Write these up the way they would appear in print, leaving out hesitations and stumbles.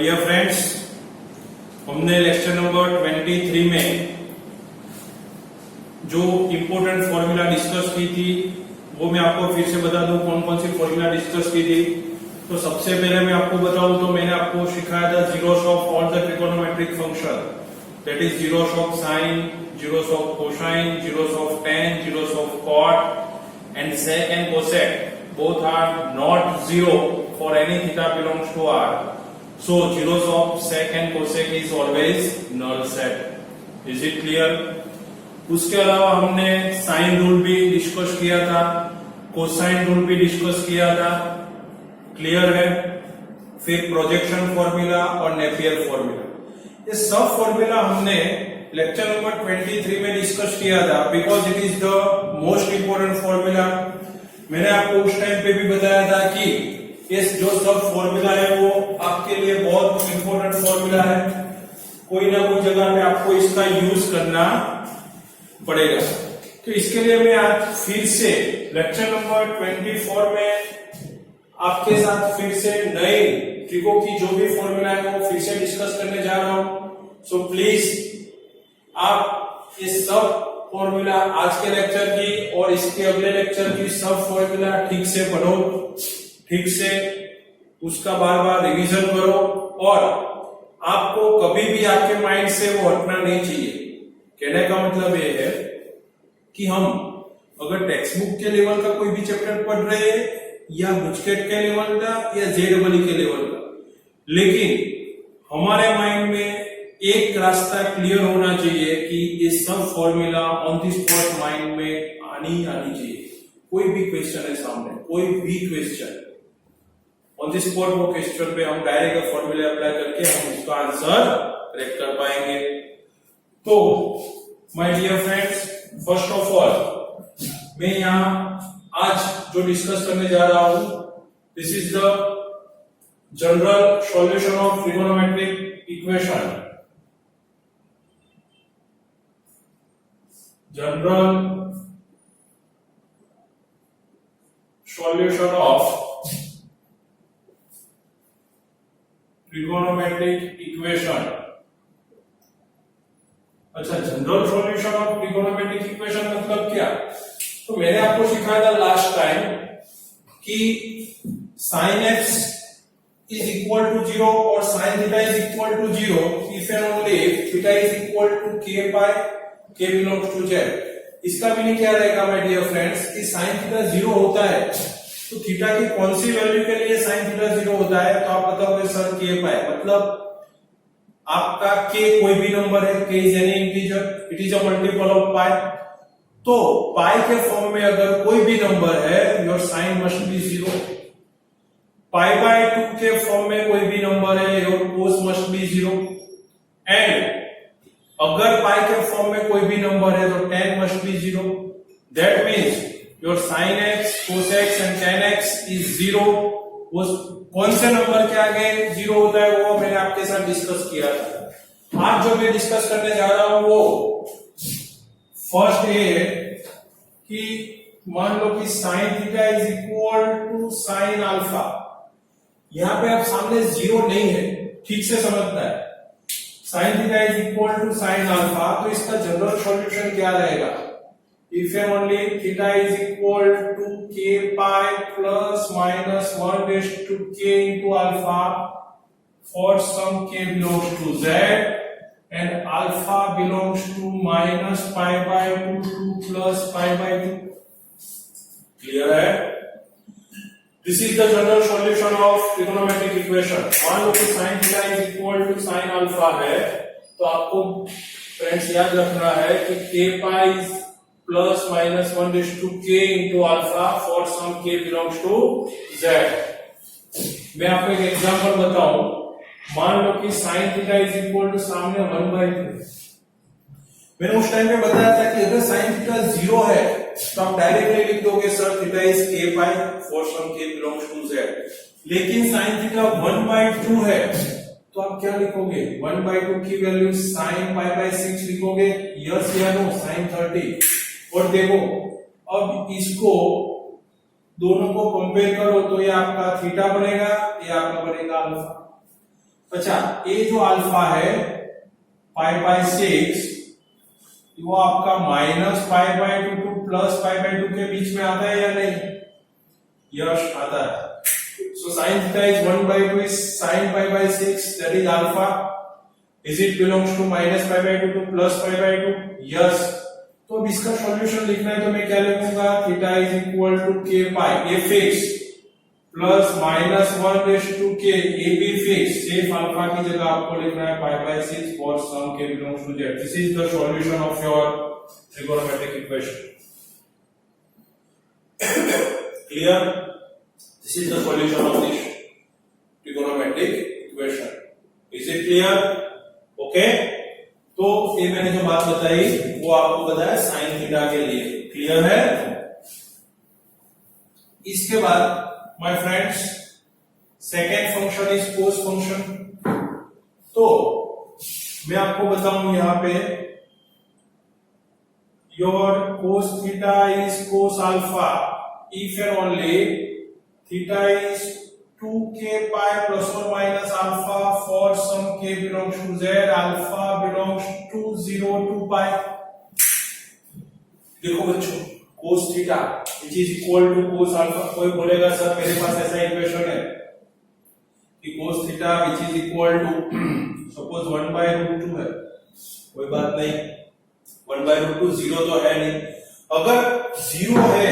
Dear friends, हमने lecture number 23 में जो इम्पोर्टेंट फॉर्मूला डिस्कस की थी वो मैं आपको फिर से बता दूं कौन कौन सी फॉर्मूला डिस्कस की थी। तो सबसे पहले मैं आपको बताऊं तो मैंने आपको सिखाया था zeros of all the trigonometric function, that is zeros of sine, zeros of cosine, zeros of tan, zeros of cot and sec and cosec both are not zero for any theta belongs to R. So zeros of sec and cosec is always null set. Is it clear? उसके अलावा हमने sine rule भी discuss किया था, cosine rule भी discuss किया था, clear है। फिर प्रोजेक्शन फॉर्मूला और नेपियर फॉर्मूला, ये सब फॉर्मूला हमने लेक्चर नंबर 23 में डिस्कस किया था because it is the most important formula. मैंने आपको उस टाइम पे भी बताया था कि इस जो सब फॉर्मूला है वो आपके लिए बहुत इंपॉर्टेंट फॉर्मूला है, कोई ना कोई जगह पे आपको इसका यूज करना पड़ेगा। तो इसके लिए मैं आज फिर से लेक्चर नंबर 24 में आपके साथ फिर से नए ट्रिको की जो भी फॉर्मूला है वो फिर से डिस्कस करने जा रहा हूं। सो प्लीज आप ये सब फॉर्मूला आज के लेक्चर की और इसके अगले लेक्चर की सब फॉर्मूला ठीक से पढ़ो, ठीक से उसका बार बार रिवीजन करो और आपको कभी भी आपके माइंड से वो हटना नहीं चाहिए। कहने का मतलब ये है कि हम अगर टेक्स्ट बुक के लेवल का कोई भी चैप्टर पढ़ रहे हैं या बुचकेट के लेवल का या जेडबल के लेवल का, लेकिन हमारे माइंड में एक रास्ता क्लियर होना चाहिए कि ये सब formula on the spot mind में आनी चाहिए। कोई भी क्वेश्चन है सामने, कोई भी क्वेश्चन ऑन द स्पॉट वो क्वेश्चन पे हम डायरेक्ट फॉर्मूला अप्लाई करके हम उसका आंसर करेक्ट कर पाएंगे। तो my dear friends, first of all मैं यहां आज जो डिस्कस करने जा रहा हूं, this is the general solution of trigonometric equation. General solution of trigonometric equation। अच्छा, general solution of trigonometric equation मतलब क्या? तो मैंने आपको सिखाया था लास्ट टाइम कि sin x is equal to 0 और sin theta is equal to 0 if and only if theta is equal to k pi k belongs to z। इसका मीनिंग क्या रहेगा माय डियर फ्रेंड्स कि sin थीटा 0 होता है तो theta की कौन सी वैल्यू के लिए sin थीटा 0 होता है? तो आप बताओगे सर k पाई, मतलब आपका k कोई भी नंबर है, k is any integer, it is a multiple of pi. तो पाई के फॉर्म में अगर कोई भी नंबर है your sine must be 0। Pi by 2 के फॉर्म में कोई भी नंबर है your cos must be 0। And अगर पाई के फॉर्म में कोई भी नंबर है तो tan must be 0। That means your sin x, cos x and tan x is 0। वो कौन से नंबर के आगे 0 होता है वो मैंने आपके साथ डिस्कस किया था। आज जो मैं डिस्कस करने जा रहा हूं वो फर्स्ट ये है कि मान लो कि sin theta is equal to sin alpha. यहां पे आप सामने 0 नहीं है, ठीक से समझना है। sin theta is equal to sin alpha, तो इसका जनरल सॉल्यूशन क्या रहेगा? If and only theta is equal to k pi plus minus 1 raise to k into alpha for some k belongs to z एंड alpha belongs to minus pi by 2 to plus pi by 2। Clear है? This is the general solution of trigonometric equation। मान लो कि sin theta is equal to sin alpha है तो आपको friends याद रखना है कि k pi is plus minus 1 raised to k into alpha for some k belongs to z। मैं आपको एक एग्जांपल बताऊं, मान लो कि sin theta is equal to सामने 1/3। मैंने उस टाइम पे बताया था कि अगर sin थीटा 0 है तो आप डायरेक्टली लिख दोगे sir theta is k pi for some k belongs to z। लेकिन sin थीटा 1/2 है तो आप क्या लिखोगे? 1/2 की वैल्यू sin पाई बाय 6 लिखोगे, यस या नो? sin 30। और देखो अब इसको दोनों को कंपेयर करो तो ये आपका थीटा बनेगा, ये आपका बनेगा अल्फा। अच्छा, ये जो अल्फा है पाई बाय 6 वो आपका minus pi by 2 to plus pi by 2 के बीच में आता है या नहीं? यस, आता है। So sin theta is 1/2 is sin pi by 6, that is alpha. Is it belongs to minus pi by 2 to plus pi by 2? Yes. तो अब इसका सॉल्यूशन लिखना है तो मैं क्या लिखूंगा? Theta is equal to k pi a fix plus minus 1/2 k a b fix. सिर्फ अल्फा की जगह आपको लिखना है pi by 6 for some k belongs to z। This is the solution of your trigonometric equation. Clear? This is the solution of this trigonometric equation. Is it clear? Okay, तो ये मैंने जो बात बताई वो आपको बताया साइन थीटा के लिए। क्लियर है? इसके बाद my friends second function is cos function. तो मैं आपको बताऊं यहां पे your cos theta is cos alpha if and only theta is 2k pi plus or minus alpha for some k belongs to z, alpha belongs to 0 to pi। देखो बच्चों, cos theta which is equal to cos alpha। कोई बोलेगा sir मेरे पास ऐसा equation है कि cos theta which is equal to suppose 1/√2 है, कोई बात नहीं, 1/√2 0 तो है नहीं। अगर 0 है,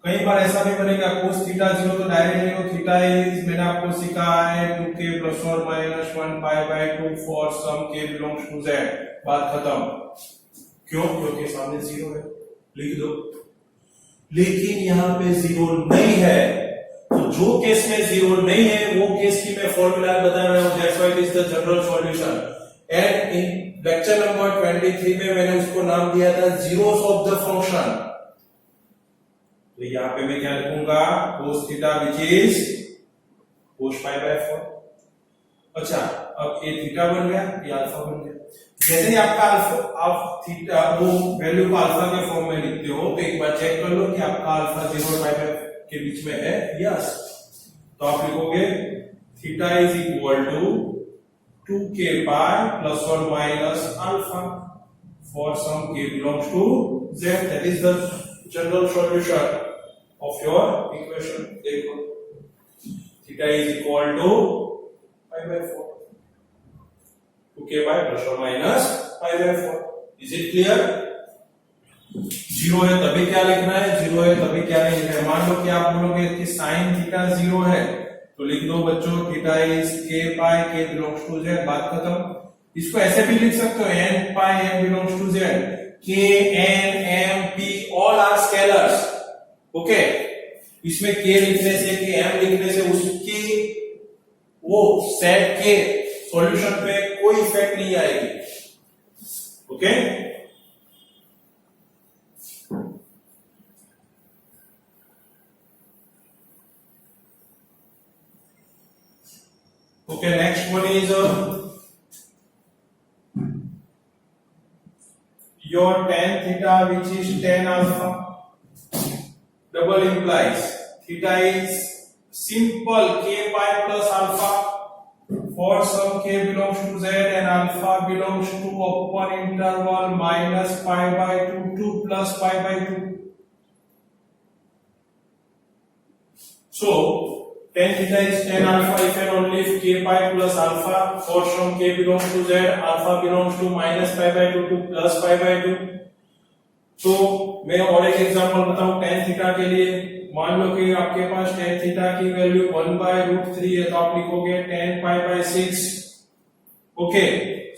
कई बार ऐसा भी बनेगा cos थीटा 0 तो डायरेक्ट नहीं हो, थीटा इज मैंने आपको सिखाया है 2k प्लस और minus 1 pi by 2 for some k belongs to z। बात खत्म। क्यों? क्योंकि सामने 0 है, लिख दो। लेकिन यहाँ पे 0 नहीं है, तो जो केस में 0 नहीं है वो केस की मैं फॉर्मूला बता रहा हूं। That's why it is the general solution. And in lecture number 23 में मैंने उसको नाम दिया था जीरोस ऑफ द फंक्शन। तो यहाँ पे मैं क्या लिखूंगा? cos theta which is cos pi by 4। अच्छा, अब ये थीटा बन गया, ये अल्फा बन गया। जैसे ही आपका अल्फा आप थीटा वो वैल्यू को अल्फा के फॉर्म में लिखते हो तो एक बार चेक कर लो कि आपका अल्फा 0 और पाई बाय के बीच में है। यस, तो आप लिखोगे theta is equal to 2k pi plus और minus alpha for some k belongs to z। That is the general solution of your equation। देखो theta is equal to pi by 4, 2k by plus और minus pi by 4। Is it clear? 0 है तभी क्या लिखना है, 0 है तभी क्या नहीं लिखना है। मान लो कि आप बोलोगे कि साइन थीटा 0 है तो लिख दो बच्चों theta is k pi k belongs to z। बात खत्म। इसको ऐसे भी लिख सकते हो n pi m belongs to z। k n m p all are scalars. Okay, इसमें k लिखने से कि m लिखने से उसकी वो सेट के सॉल्यूशन पे कोई इफेक्ट नहीं आएगी। Okay, okay, next one is your tan theta which is tan alpha। Double implies theta is simple k pi plus alpha for some k belongs to z and alpha belongs to open interval minus pi by 2 to plus pi by 2। So tan theta is tan alpha if and only if k pi plus alpha for some k belongs to z, alpha belongs to minus pi by 2 to plus pi by 2। तो मैं और एक example बताऊं tan theta के लिए। मान लो कि आपके पास tan थीटा की वैल्यू 1/√3 है तो आप लिखोगे tan pi by 6। Okay,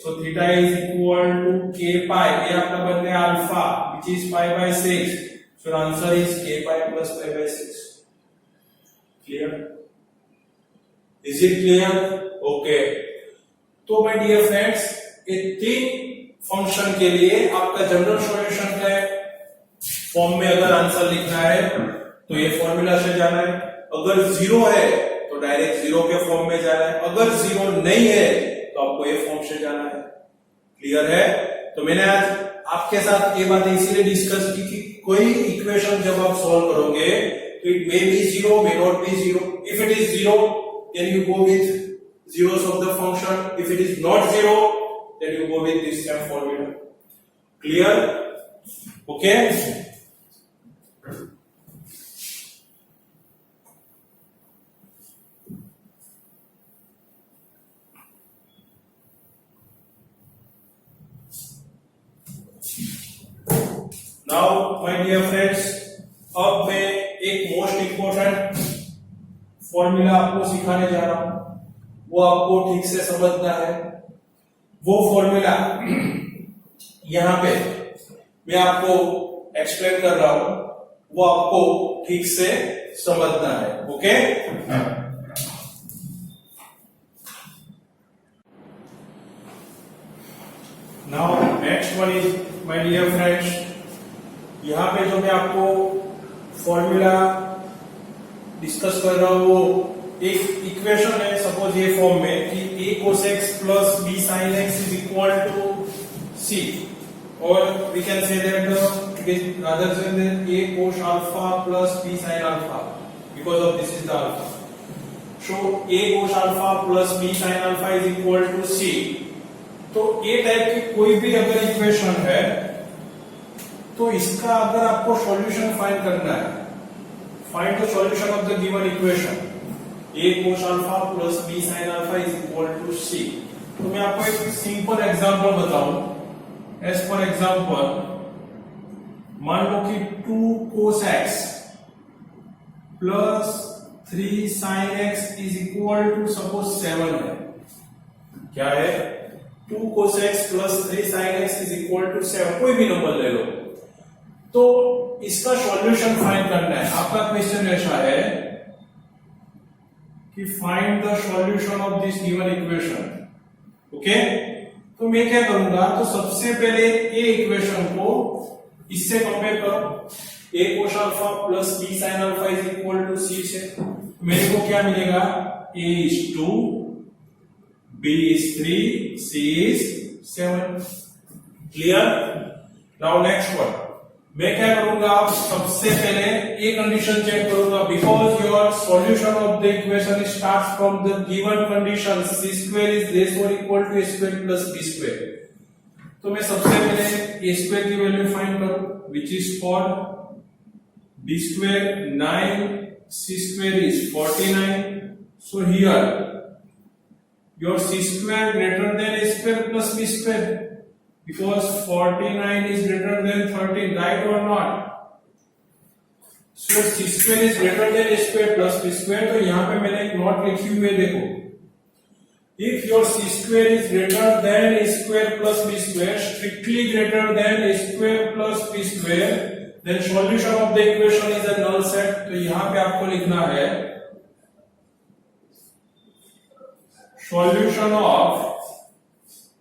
so theta is equal to k pi, ये आपका बन गया alpha which is pi by 6। So answer is k pi plus pi by 6। Clear? Is it clear? Okay, तो माय डियर फ्रेंड्स ये 3 function के लिए आपका general solution क्या है? फॉर्म में अगर आंसर लिखना है तो ये फॉर्मूला से जाना है। अगर 0 है तो डायरेक्ट 0 के फॉर्म में जाना है। अगर 0 नहीं है तो आपको ये फॉर्म से जाना है। क्लियर है? तो मैंने आज आपके साथ ये बात इसीलिए डिस्कस की कि कोई इक्वेशन जब आप सॉल्व करोगे तो it may be 0, may not be 0। If it is 0 then you go with zeros of the function. If it is not zero, then you go with this same formula. Clear? Okay. Now, my dear friends, अब मैं एक most important formula आपको सिखाने जा रहा हूं, वो आपको ठीक से समझना है। वो फॉर्मूला यहां पे मैं आपको एक्सप्लेन कर रहा हूं, वो आपको ठीक से समझना है। Okay? Now next one is my dear friends, यहां पे जो मैं आपको फॉर्मूला डिस्कस कर रहा हूं, वो एक इक्वेशन है सपोज ये फॉर्म में कि a cos x plus b sin x is equal to c, और we can say that it is rather than a cos alpha plus b sin alpha because of this is the alpha. So a cos alpha plus b sin alpha is equal to c. तो ए type की कोई भी अगर equation है तो इसका अगर आपको सॉल्यूशन फाइंड करना है, find the solution of the given equation a cos alpha plus b sin alpha is equal to c. तो मैं आपको एक सिंपल एग्जांपल बताऊं. एज फॉर एग्जांपल, मान लो कि 2 cos x plus 3 sin x is equal to suppose 7 है. क्या है? 2 cos x plus 3 sin x is equal to 7. कोई भी नंबर ले लो. तो इसका सॉल्यूशन फाइंड करना है. आपका क्वेश्चन ऐसा है कि find the solution of this given equation. Okay, तो मैं क्या करूंगा, तो सबसे पहले ए इक्वेशन को इससे कंपेयर करो. a cos alpha plus b sin alpha is equal to c से मेरे को क्या मिलेगा? a is 2, b is 3, c is 7. Clear? Now next one, मैं क्या करूंगा, सबसे पहले ये कंडीशन चेक करूंगा, because your solution of the equation starts from the given condition c square is less और equal to a square plus b square. तो मैं सबसे पहले a स्क्वायर की वैल्यू फाइंड करूं, which is 4, b square 9, c square is 49. So here your c square greater than a square plus b square, because 49 is greater than 13, right or not? So c square is greater than a square plus b square. तो यहाँ पे मैंने एक note लिखी हुई है, देखो. If your c square is greater than a square plus b square, strictly greater than a square plus b square, then solution of the equation is a null set. तो यहाँ पे आपको लिखना है solution of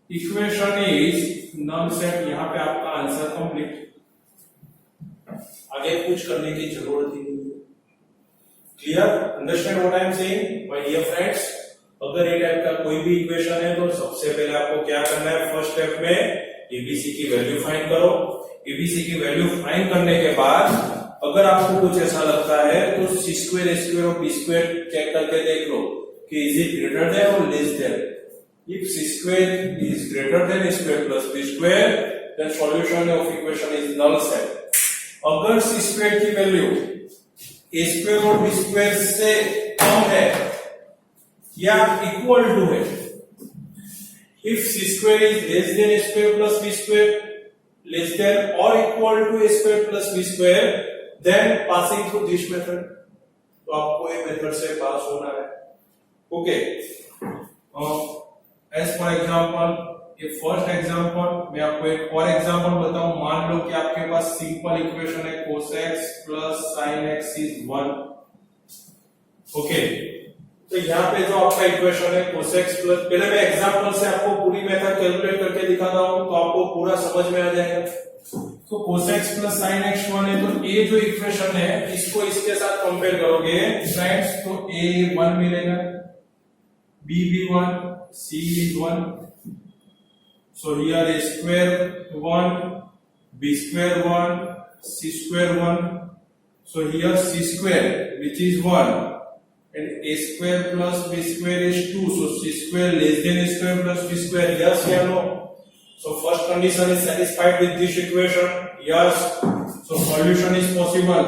equation is null set. यहां पे आपका answer complete. आगे कुछ करने की जरूरत ही नहीं है. Clear? Understand what I am saying my dear friends? अगर ये टाइप का कोई भी इक्वेशन है तो सबसे पहले आपको क्या करना है, फर्स्ट स्टेप में एबीसी की वैल्यू फाइंड करो. एबीसी की वैल्यू फाइंड करने के बाद अगर आपको कुछ ऐसा लगता है तो सी स्क्वायर, ए स्क्वायर और बी स्क्वायर चेक करके देख लो कि इज इट ग्रेटर देन और less than. If c square is greater than a square plus b square, then solution of equation is null set. अगर c square की value a square और b square से कम है या equal to है, if c square is less than a square plus b square, less than or equal to a square plus b square, then passing through this method. तो आपको ये method से पास होना है. ओके, एज फॉर एग्जाम्पल, ये first example, मैं आपको एक और एग्जाम्पल बताऊं. मान लो कि आपके पास सिंपल इक्वेशन है cos x plus sin x is 1. Okay, तो यहाँ पे जो आपका इक्वेशन है cos x प्लस, पहले मैं एग्जाम्पल से आपको पूरी मेथड कैलकुलेट करके दिखाता हूं तो आपको पूरा समझ में आ जाएगा. तो cos x plus sin x 1 है, तो ये जो इक्वेशन है इसको इसके साथ कंपेयर करोगे फ्रेंड्स, तो a 1 मिलेगा, b भी 1, c is 1. So here a square 1, b square 1, c square 1. So here c square which is 1 and a square plus b square is 2, so c square less than a square plus b square, yes or no? So first condition is satisfied with this equation, yes. So solution is possible,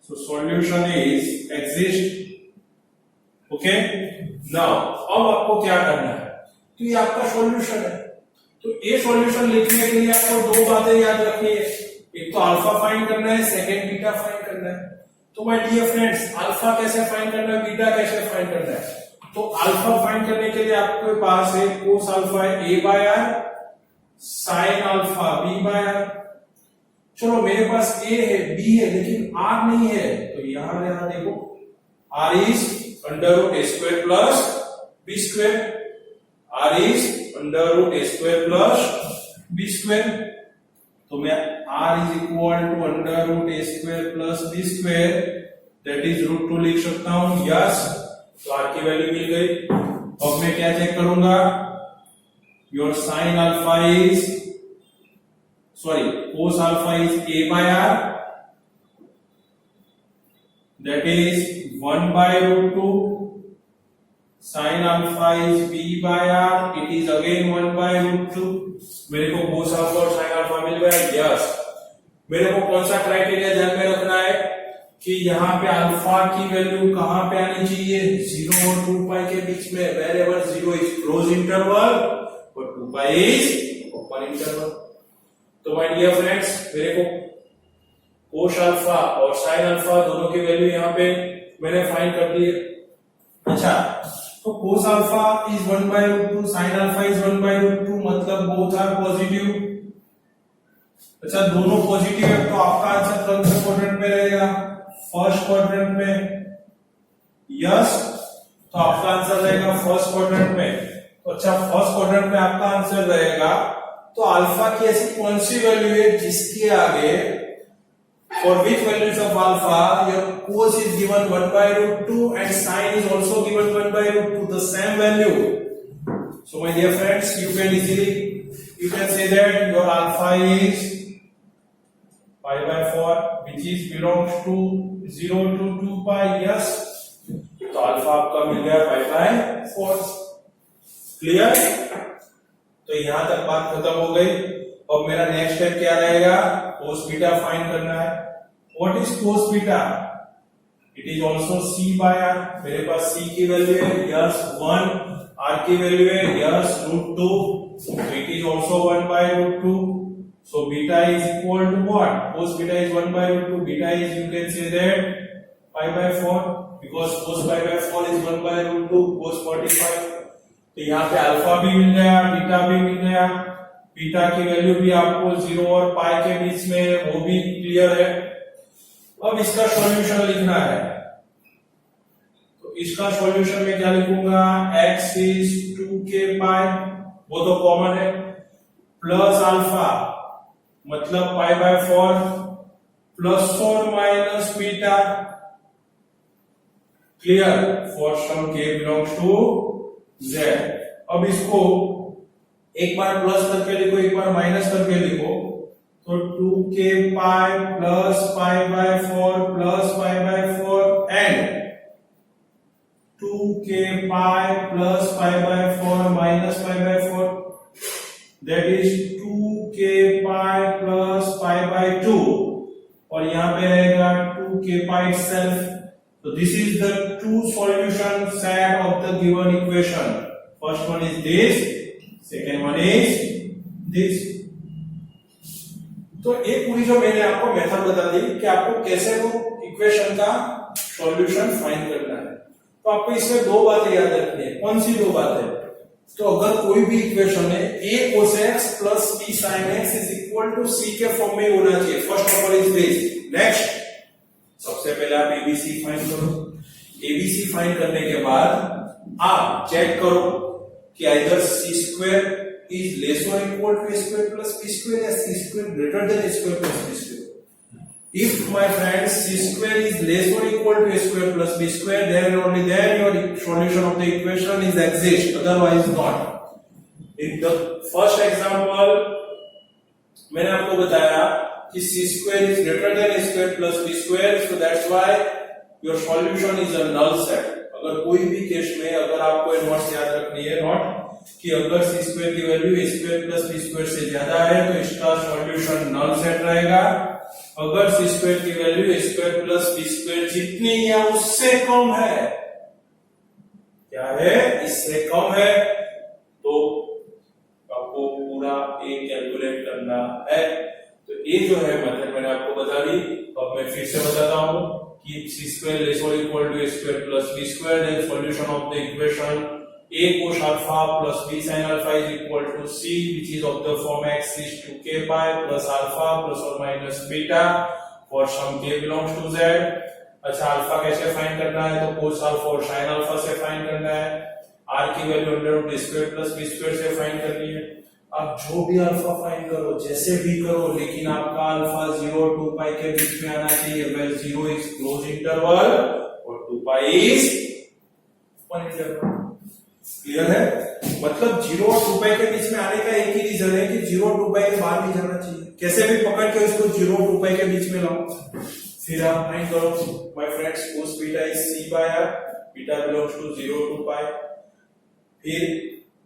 so solution is exist. Okay, now अब आपको क्या करना है, तो ये आपका solution है, तो ये सॉल्यूशन लिखने के लिए आपको दो बातें याद रखनी है, एक तो अल्फा फाइंड करना है, सेकंड बीटा फाइंड करना है। तो माय डियर फ्रेंड्स, अल्फा कैसे फाइंड करना है, बीटा कैसे फाइंड करना है? तो अल्फा फाइंड करने के लिए आपके पास है कोस अल्फा है a by r, sine alpha b by r। चलो मेरे पास a है, b है, लेकिन r नहीं है, तो यहां देखो r is under root a square plus b square, r is under root a square plus b square. तो मैं r is equal to under root a square plus b square, that is root 2 लिख सकता हूं, yes. तो r की value मिल गई। अब मैं क्या चेक करूंगा, your sine alpha is cos alpha is a by r, that is 1 by root 2, sin alpha is b by r, it is again 1 by root 2। मेरे को कोस अल्फा और sin अल्फा मिल गया, yes. मेरे को कौन सा criteria ध्यान में रखना है कि यहाँ पे अल्फा की वैल्यू कहां पे आनी चाहिए, 0 और 2 पाई के बीच में, wherever 0 is close interval और 2 पाई is open interval। तो माय डियर फ्रेंड्स, मेरे को कोस अल्फा और साइन अल्फा दोनों की वैल्यू यहाँ पे मैंने फाइंड कर दी है। अच्छा, तो cos alpha is 1 by root 2, sine alpha is 1 by root 2, मतलब बोथ आर पॉजिटिव। अच्छा, दोनों पॉजिटिव है, तो आपका आंसर कौन से क्वाड्रेंट में रहेगा, फर्स्ट क्वाड्रेंट में, यस। तो आपका आंसर रहेगा फर्स्ट क्वाड्रेंट में। तो अच्छा, फर्स्ट क्वाड्रेंट में आपका आंसर रहेगा, तो अल्फा की ऐसी कौन सी वैल्यू है जिसके आगे for which values of alpha your cos is given 1 by root 2 and sin is also given 1 by root 2, the same value. So my dear friends, you can say that your alpha is pi by 4, which is belongs to 0 to 2 pi, yes। तो alpha आपका मिल गया pi by 4, clear. तो यहां तक बात खत्म हो गई। अब मेरा नेक्स्ट स्टेप क्या रहेगा, cos बीटा फाइंड करना है। What is cos beta? It is also c by r। मेरे पास c की वैल्यू है, यस 1, r की वैल्यू है, yes root 2, so it is also 1 by root 2। So beta is equal to what? Cos beta is 1 by root 2, beta is, you can say that pi by 4, because cos pi by 4 is 1 by root 2, cos 45। तो यहाँ पे alpha भी मिल गया, beta भी मिल गया। Beta की value भी आपको 0 और पाई के बीच में, वो भी क्लियर है। अब इसका सॉल्यूशन लिखना है, तो इसका सॉल्यूशन में क्या लिखूंगा, x is 2k पाई, वो तो कॉमन है, प्लस अल्फा मतलब पाई बाय 4 प्लस और minus beta, clear, for some k belongs to z। अब इसको एक बार प्लस करके लिखो, एक बार माइनस करके लिखो, तो 2k pi plus pi by 4 plus pi by 4 and 2k pi plus pi by 4 minus pi by 4, that is 2k pi plus pi by 2, और यहां पे रहेगा 2k pi itself। So this is the two solution set of the given equation. First one is this, second one is this। तो एक पूरी जो मैंने आपको मेथड बता दी कि आपको कैसे वो इक्वेशन का सॉल्यूशन फाइंड करना है। तो आपको इसमें दो बातें याद रखनी है। कौन सी दो बातें? तो अगर कोई भी इक्वेशन है a cos x plus b sin x is equal to c के फॉर्म में होना चाहिए। First of all is this. Next, सबसे पहले आप एबीसी फाइंड करो। एबीसी फाइंड करने के बाद आप चेक करो कि either C square is less or equal to a square plus b square or c square greater than a square plus b square। If my friends c square is less or equal to a square plus b square, then only then your solution of the equation is exist, otherwise not। In the first example मैंने आपको बताया कि c square is greater than a square plus b square, so that's why your solution is a null set. अगर कोई भी case में अगर आपको नोट्स याद रखनी है नोट कि अगर सी स्क्वायर की वैल्यू ए स्क्वायर प्लस बी स्क्वायर से ज्यादा है तो इसका सॉल्यूशन नल सेट रहेगा। अगर सी स्क्वायर की वैल्यू ए स्क्वायर प्लस बी स्क्वायर जितनी या उससे कम है, क्या है, इससे कम है, तो आपको पूरा ए कैलकुलेट करना है। तो ये जो है मेथड मैंने आपको बता दी। अब मैं फिर से बताता हूं कि सी स्क्वायर लेस और equal to A square plus B square, then solution of the equation a cos alpha plus b sin alpha is equal to c, which is of the form x is to k pi plus alpha plus or minus beta for some k belongs to z। अच्छा, alpha कैसे find करना है, तो cos alpha और sin alpha से find करना है। r की value under root square plus b square से फाइंड करनी है। आप जो भी अल्फा फाइंड करो, जैसे भी करो, लेकिन आपका अल्फा 0 और 2 पाई के बीच में आना चाहिए। वेयर 0 इज क्लोज इंटरवल और 2 pi is open interval. Clear है? मतलब 0 और 2 पाई के बीच में आने का एक ही रीजन है कि 0 और 2 पाई के बाहर नहीं जाना चाहिए। कैसे भी पकड़ के इसको 0 और 2 पाई के बीच में लाओ। फिर आप फाइंड करो my friends, cos beta is c by r, beta belongs to 0 to pi. फिर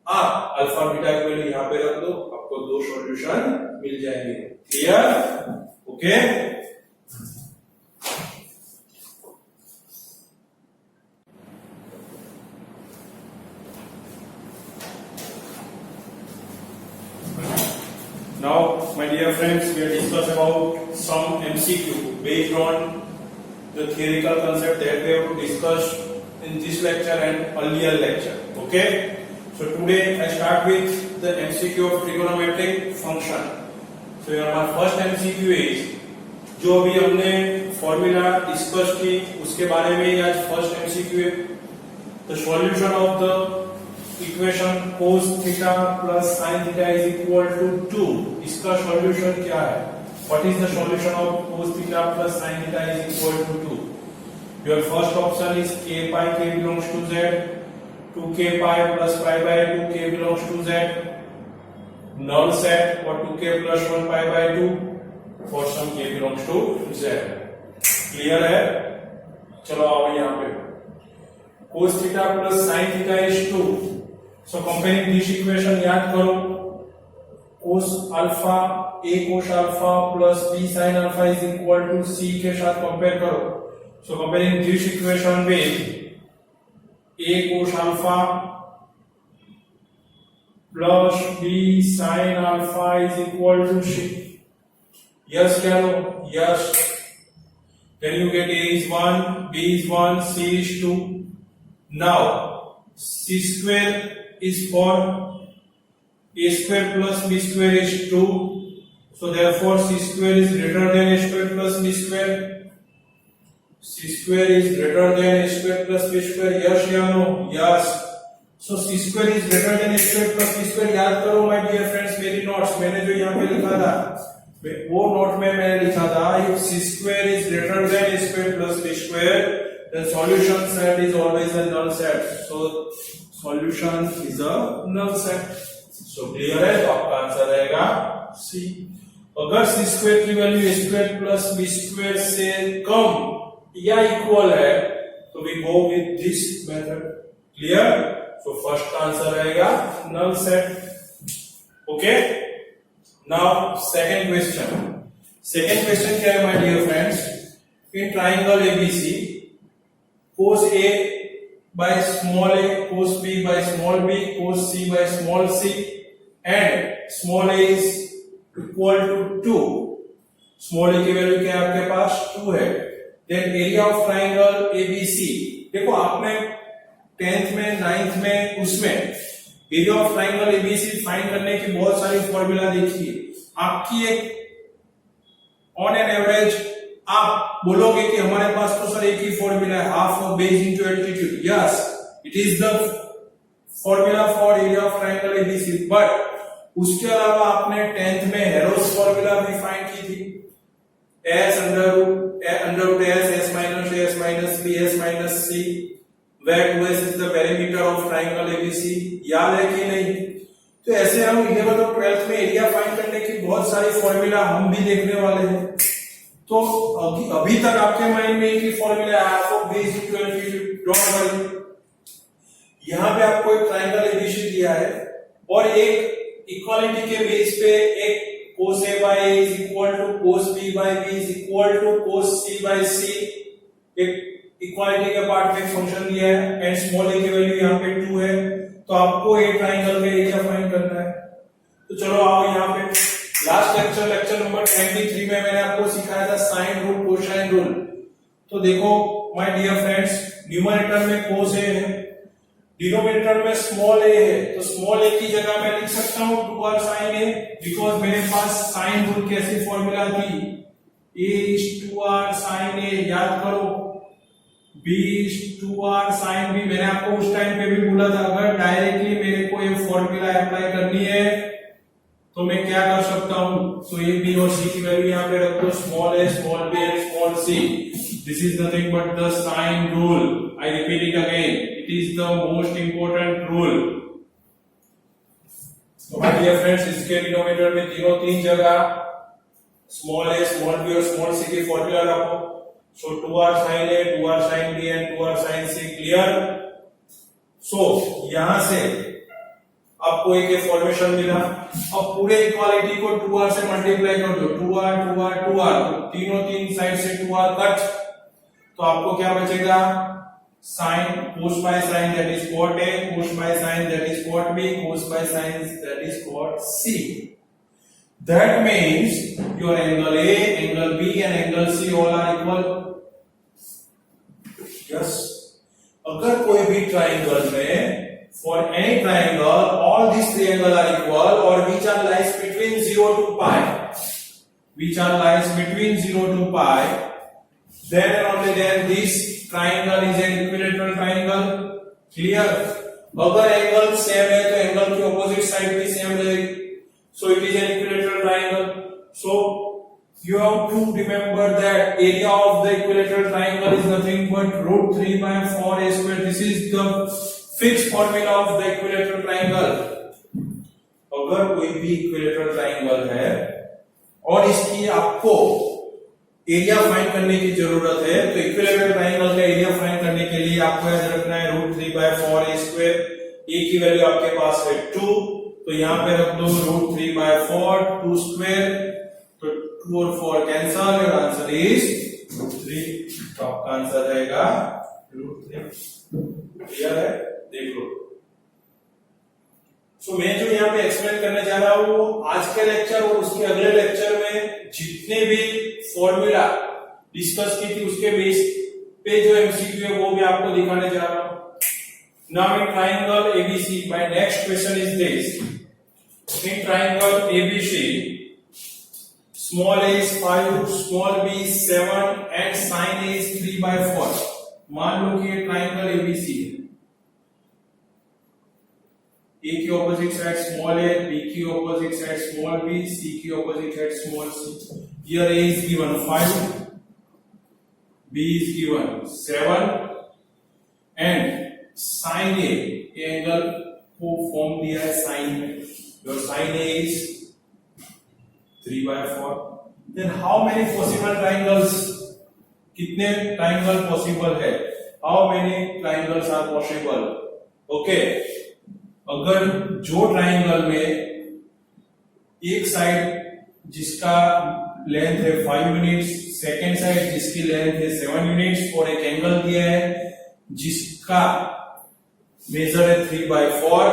आप अल्फा बीटा की वैल्यू यहां पे रख दो, आपको दो सॉल्यूशन मिल जाएंगे। Clear? Okay. Now, my dear friends, we are discuss about some MCQ based on the theoretical concept that we have to discuss in this lecture and earlier lecture. Okay? So today I start with the MCQ of trigonometric function. So here my first MCQ is जो अभी हमने formula discuss की उसके बारे में आज first MCQ है। The solution of the equation cos theta plus sin theta is equal to 2, इसका सॉल्यूशन क्या है? What is the solution of cos theta plus sin theta is equal to 2? Your first option is k pi k belongs to z, 2k pi plus pi by 2 k belongs to z, null set for 2k plus 1 pi by 2 for some k belongs to z। Clear है? चलो आओ यहाँ पे cos theta plus sin theta is 2। So comparing this equation याद करो, cos alpha a cos alpha plus b sin alpha is equal to c के साथ compare करो। So comparing this equation with a cos alpha plus b sin alpha is equal to c। Yes कह लो, yes. Then you get a is 1, b is 1, c is 2. Now c square is 4, a square plus b square is 2, so therefore c square is greater than a square plus b square। c square is greater than a square plus b square, yes या no? Yes। so c square is greater than a square plus b square। याद करो my dear friends मेरी notes, मैंने जो यहाँ पे लिखा था वो नोट में मैंने लिखा था if c square is greater than a square plus b square then solution set is always a null set। so solution is a null set। so clear है? तो आपका आंसर रहेगा C। अगर c स्क्वायर की value a square plus b square से कम या equal है तो we go with this method। Clear? so first answer रहेगा null set। Okay. now second question क्या है my dear friends? in triangle ABC cos A by small a, cos B by small b, cos C by small c, and small a is equal to 2। small a की value क्या है आपके पास? 2 है। then area of triangle ABC, देखो आपने 10th में 9th में उसमें area of triangle ABC find करने की बहुत सारी फॉर्मूला देखी है। आपकी एक ऑन एन एवरेज आप बोलोगे कि हमारे पास तो सर एक ही फॉर्मूला है, half of base into altitude. Yes, it is the formula for area of triangle ABC, but उसके अलावा आपने 10th में हेरोस फॉर्मूला भी फाइंड की थी, s under root s minus b s minus c, where 2s is the perimeter of triangle ABC। याद है कि नहीं? तो ऐसे हम 11th और 12th में एरिया फाइंड करने की बहुत सारी फॉर्मूला हम भी देखने वाले हैं। तो तो अभी तक आपके माइंड में एक ही फॉर्मूला है, half of B is equal to, don't worry, यहां पे आपको एक ट्रायंगल एबीसी दिया है और एक इक्वालिटी के बेस पे एक cos a by a is equal to cos b by b is equal to cos c by c, एक इक्वालिटी के पार्ट में फंक्शन दिया है एंड स्मॉल a की वैल्यू यहाँ पे 2 है, तो आपको ए ट्रायंगल का एरिया फाइंड करना है। तो चलो आओ यहाँ पे लास्ट लेक्चर नंबर 23 में मैंने आपको सिखाया था साइन रूल कोसाइन रूल। तो देखो माय डियर फ्रेंड्स, न्यूमरेटर में cos a है, डिनोमिनेटर में स्मॉल a है, तो स्मॉल a की जगह मैं लिख सकता हूं 2r sin a, बिकॉज मेरे पास साइन रूल की ऐसी फॉर्मूला थी a is 2r sin a, याद करो b is 2r sin b, मैंने आपको उस टाइम पे भी बोला था अगर डायरेक्टली मेरे को ये फॉर्मूला अप्लाई करनी है तो मैं क्या कर सकता हूं, तो a b और c की वैल्यू यहां पे रख दो, small a small b and small c, this is nothing but the sine rule, I repeat it again, it is the most important rule। तो माय डियर फ्रेंड्स, इसके denominator में तीन जगह स्मॉल a स्मॉल b और small c की formula रखो, so 2r sin a 2r sin b and 2r sin c, clear. So यहां से आपको एक फॉर्मेशन मिला, अब पूरे इक्वालिटी को 2r से मल्टीप्लाई कर दो, 2r 2r 2r, तीन साइड से 2r कट, तो आपको क्या बचेगा, sin cos by sin that is cot a, cos by sin that is cot b, cos by sin that is cot c, that means your angle a, angle b and angle c all are equal। yes, अगर कोई भी triangle में for any triangle all these three angles are equal or which are lies between 0 to pi, which are lies between 0 to pi, then and only then this triangle is an equilateral triangle, clear। अगर angle same है तो angle की opposite side भी same रहेगी, so it is an equilateral triangle। so you have to remember that area of the equilateral triangle is nothing but root 3 by 4 a square, this is the fixed formula of the equilateral triangle। अगर कोई भी equilateral triangle है और इसकी आपको area find करने की जरूरत है, तो इक्विलेटरल ट्राइंगल का एरिया फाइंड करने के लिए आपको याद रखना है root 3 by 4 a square, a की वैल्यू आपके पास है 2, तो यहां पे रख दो रूट 3 by 4 2 स्क्वायर, तो 2 और 4 कैंसल, योर आंसर इज 3, तो आपका आंसर रहेगा रूट 3। क्लियर है, देख लो। सो मैं जो यहाँ पे एक्सप्लेन करने जा रहा हूं वो आज के लेक्चर और उसके अगले लेक्चर में जितने भी फॉर्मूला डिस्कस की थी उसके बेस पे जो एमसीक्यू है वो भी आपको दिखाने जा रहा हूं। Now in triangle ABC my next question is this, in triangle ABC small a is 5, small b is 7 and sin a is 3 by 4। मान लो कि ये ट्राइंगल एबीसी है, a की opposite side small a, b की opposite side small b, c की opposite side small c। Here a is given 5, b is given 7 and sin a, angle को form दिया है sin में, your sin a is 3 by 4। Then how many possible triangles, कितने triangle possible है, how many triangles are possible, okay. अगर जो triangle में एक साइड जिसका लेंथ है 5 यूनिट्स, सेकेंड साइड जिसकी लेंथ है 7 यूनिट्स और एक एंगल दिया है जिसका मेजर है 3 by 4,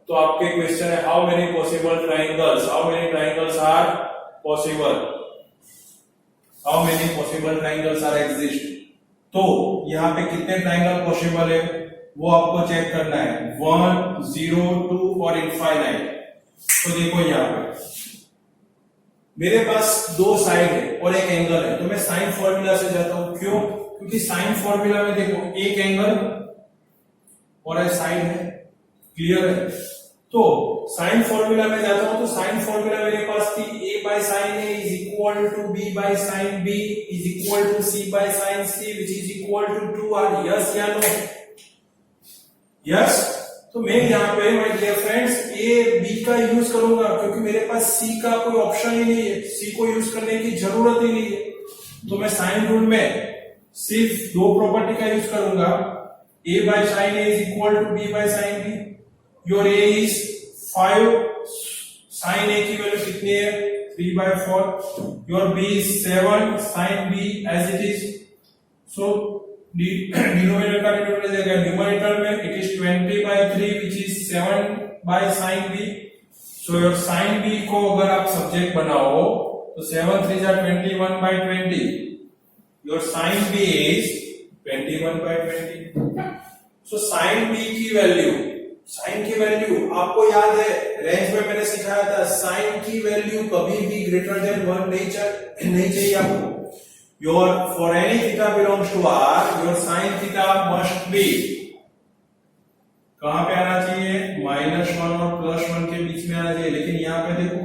तो आपके क्वेश्चन है how many possible triangles, how many triangles are possible, how many possible triangles are exist. तो यहाँ पे कितने ट्राइंगल पॉसिबल है वो आपको चेक करना है, 1 0 2 और इनफाइनाइट। तो देखो यहाँ पे मेरे पास दो साइड है और एक एंगल है, तो मैं साइन फॉर्मूला से जाता हूं, क्यों, क्योंकि साइन फॉर्मूला में देखो एक एंगल और एक साइड है, क्लियर है। तो साइन फॉर्मूला में जाता हूं, तो साइन फॉर्मूला मेरे पास थी a by sin a is equal to b by sin b is equal to c by sin c which is equal to 2r। Yes या नो, यस। तो मैं यहाँ पे my dear friends A B का use करूंगा क्योंकि मेरे पास सी का कोई ऑप्शन ही नहीं है, सी को यूज करने की जरूरत ही नहीं है। तो मैं साइन रूल में सिर्फ दो प्रॉपर्टी का यूज करूंगा, a by sin a is equal to b by sin b. Your a is 5, sin a की वैल्यू कितनी है 3 by 4. Your b is 7, sin b as it is. So denominator का denominator जाएगा numerator में, it is 20 by 3 which is 7 by sin b. So your sin b को अगर आप subject बनाओ तो 7 3 जा 21 by 20. Your sin b is 21 by 20. So sin b की वैल्यू, साइन की वैल्यू आपको याद है रेंज में मैंने सिखाया था, साइन की वैल्यू कभी भी ग्रेटर देन 1 नहीं चाहिए आपको. Your for any theta belongs to R, your sine theta must be कहां पे आना चाहिए, -1 और +1 के बीच में आना चाहिए. लेकिन यहां पे देखो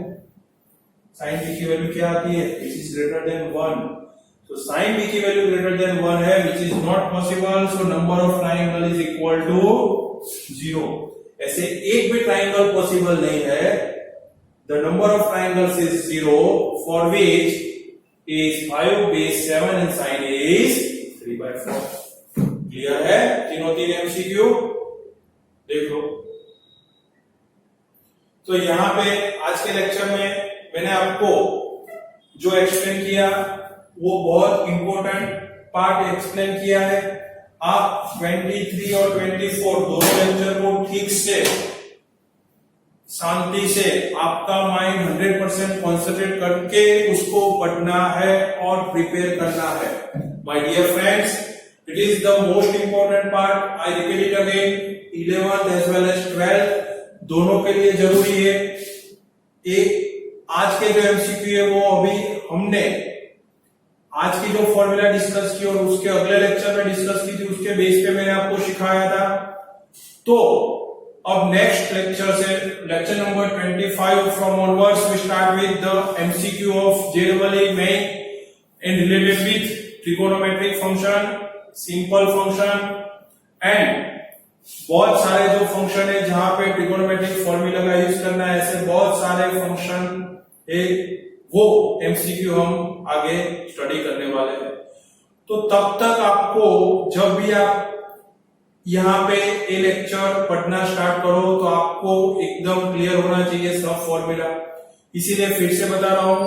साइन बी की वैल्यू क्या आती है, विच इज ग्रेटर देन 1. तो साइन बी की वैल्यू ग्रेटर देन 1 है, which is not possible. So number of triangle is equal to 0. ऐसे एक भी ट्राइंगल पॉसिबल नहीं है. The number of triangles is 0 for which is 5 base 7 and sin a is 3 by 4. Clear है तीनों तीन MCQ देख लो. तो यहां पे आज के लेक्चर में मैंने आपको जो एक्सप्लेन किया वो बहुत इंपॉर्टेंट पार्ट एक्सप्लेन किया है. आप 23 और 24 दोनों लेक्चर को ठीक से शांति से आपका माइंड 100% कॉन्सेंट्रेट करके उसको पढ़ना है और प्रिपेयर करना है. My dear friends, it is the most important part. I repeat it again, 11th as well as 12th दोनों के लिए जरूरी है. एक आज के जो एमसीक्यू है वो अभी हमने आज की जो फॉर्मूला डिस्कस की और उसके अगले लेक्चर में डिस्कस की थी उसके बेस पे मैंने आपको सिखाया था. तो अब नेक्स्ट लेक्चर से lecture number 25 from onwards we start with the MCQ of JEE main and related with trigonometric function, simple function and बहुत सारे जो फंक्शन है जहां पे ट्रिगोनोमेट्रिक फॉर्मूला का यूज करना है, ऐसे बहुत सारे फंक्शन है वो एमसीक्यू हम आगे स्टडी करने वाले हैं. तो तब तक आपको जब भी आप यहाँ पे ये लेक्चर पढ़ना स्टार्ट करो तो आपको एकदम क्लियर होना चाहिए सब फॉर्मूला. इसीलिए फिर से बता रहा हूं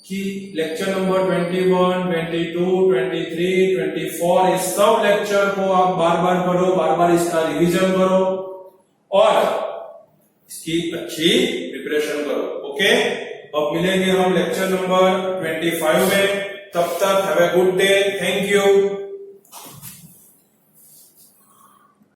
कि लेक्चर नंबर 21, 22, 23, 24 इस सब लेक्चर को आप बार बार पढ़ो, बार बार इसका रिवीजन करो और इसकी अच्छी प्रिपरेशन करो. ओके, अब मिलेंगे हम लेक्चर नंबर 25 में. तब तक have a good day. Thank you.